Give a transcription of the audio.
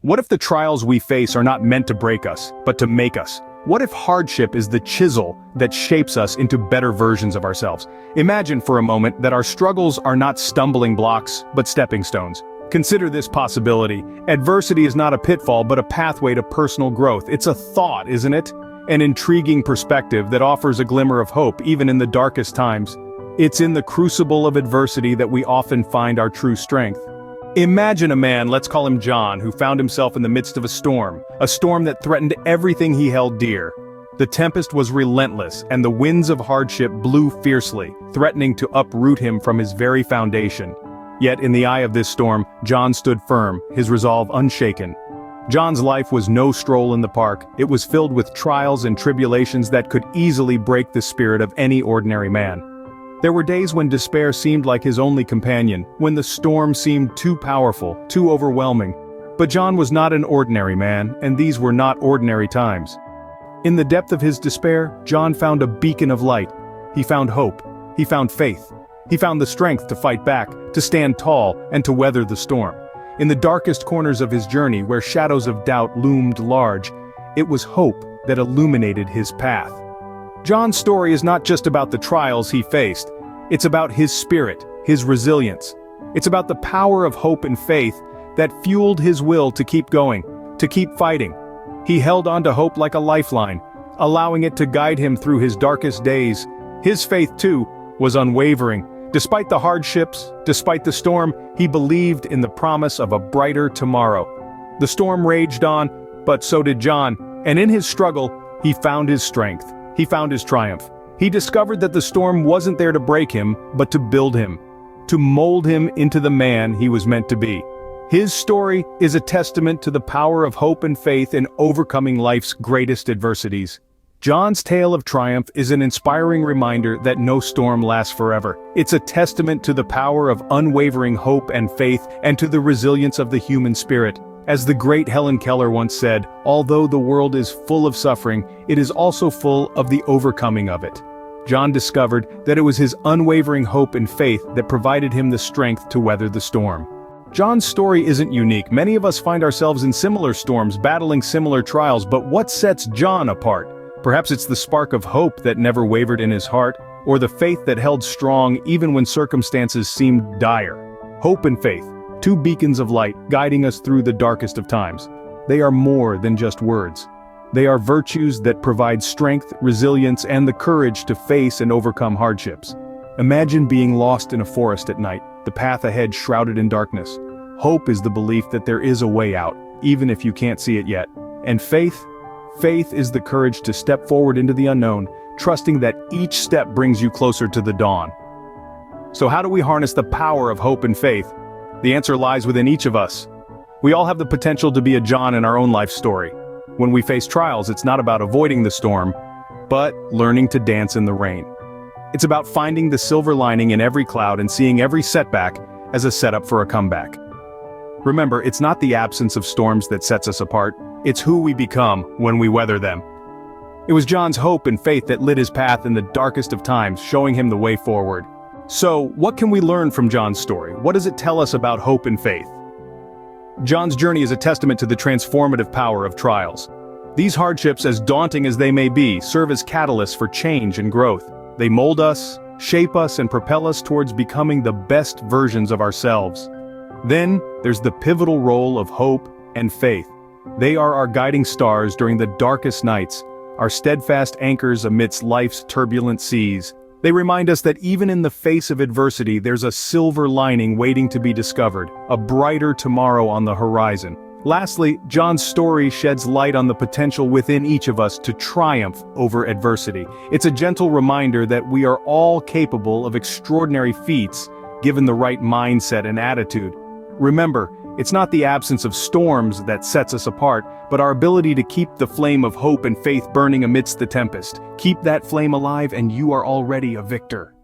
What if the trials we face are not meant to break us, but to make us? What if hardship is the chisel that shapes us into better versions of ourselves? Imagine for a moment that our struggles are not stumbling blocks, but stepping stones. Consider this possibility. Adversity is not a pitfall, but a pathway to personal growth. It's a thought, isn't it? An intriguing perspective that offers a glimmer of hope even in the darkest times. It's in the crucible of adversity that we often find our true strength. Imagine a man, let's call him John, who found himself in the midst of a storm that threatened everything he held dear. The tempest was relentless, and the winds of hardship blew fiercely, threatening to uproot him from his very foundation. Yet in the eye of this storm, John stood firm, his resolve unshaken. John's life was no stroll in the park. It was filled with trials and tribulations that could easily break the spirit of any ordinary man. There were days when despair seemed like his only companion, when the storm seemed too powerful, too overwhelming. But John was not an ordinary man, and these were not ordinary times. In the depth of his despair, John found a beacon of light. He found hope. He found faith. He found the strength to fight back, to stand tall, and to weather the storm. In the darkest corners of his journey, where shadows of doubt loomed large, it was hope that illuminated his path. John's story is not just about the trials he faced. It's about his spirit, his resilience. It's about the power of hope and faith that fueled his will to keep going, to keep fighting. He held on to hope like a lifeline, allowing it to guide him through his darkest days. His faith, too, was unwavering. Despite the hardships, despite the storm, he believed in the promise of a brighter tomorrow. The storm raged on, but so did John, and in his struggle, he found his strength. He found his triumph. He discovered that the storm wasn't there to break him, but to build him, to mold him into the man he was meant to be. His story is a testament to the power of hope and faith in overcoming life's greatest adversities. John's tale of triumph is an inspiring reminder that no storm lasts forever. It's a testament to the power of unwavering hope and faith and to the resilience of the human spirit. As the great Helen Keller once said, although the world is full of suffering, it is also full of the overcoming of it. John discovered that it was his unwavering hope and faith that provided him the strength to weather the storm. John's story isn't unique. Many of us find ourselves in similar storms, battling similar trials, but what sets John apart? Perhaps it's the spark of hope that never wavered in his heart, or the faith that held strong even when circumstances seemed dire. Hope and faith, two beacons of light guiding us through the darkest of times. They are more than just words. They are virtues that provide strength, resilience, and the courage to face and overcome hardships. Imagine being lost in a forest at night, the path ahead shrouded in darkness. Hope is the belief that there is a way out, even if you can't see it yet. And faith? Faith is the courage to step forward into the unknown, trusting that each step brings you closer to the dawn. So how do we harness the power of hope and faith? The answer lies within each of us. We all have the potential to be a John in our own life story. When we face trials, it's not about avoiding the storm, but learning to dance in the rain. It's about finding the silver lining in every cloud and seeing every setback as a setup for a comeback. Remember, it's not the absence of storms that sets us apart, it's who we become when we weather them. It was John's hope and faith that lit his path in the darkest of times, showing him the way forward. So, what can we learn from John's story? What does it tell us about hope and faith? John's journey is a testament to the transformative power of trials. These hardships, as daunting as they may be, serve as catalysts for change and growth. They mold us, shape us, and propel us towards becoming the best versions of ourselves. Then, there's the pivotal role of hope and faith. They are our guiding stars during the darkest nights, our steadfast anchors amidst life's turbulent seas. They remind us that even in the face of adversity, there's a silver lining waiting to be discovered, a brighter tomorrow on the horizon. Lastly, John's story sheds light on the potential within each of us to triumph over adversity. It's a gentle reminder that we are all capable of extraordinary feats, given the right mindset and attitude. Remember, it's not the absence of storms that sets us apart, but our ability to keep the flame of hope and faith burning amidst the tempest. Keep that flame alive and you are already a victor.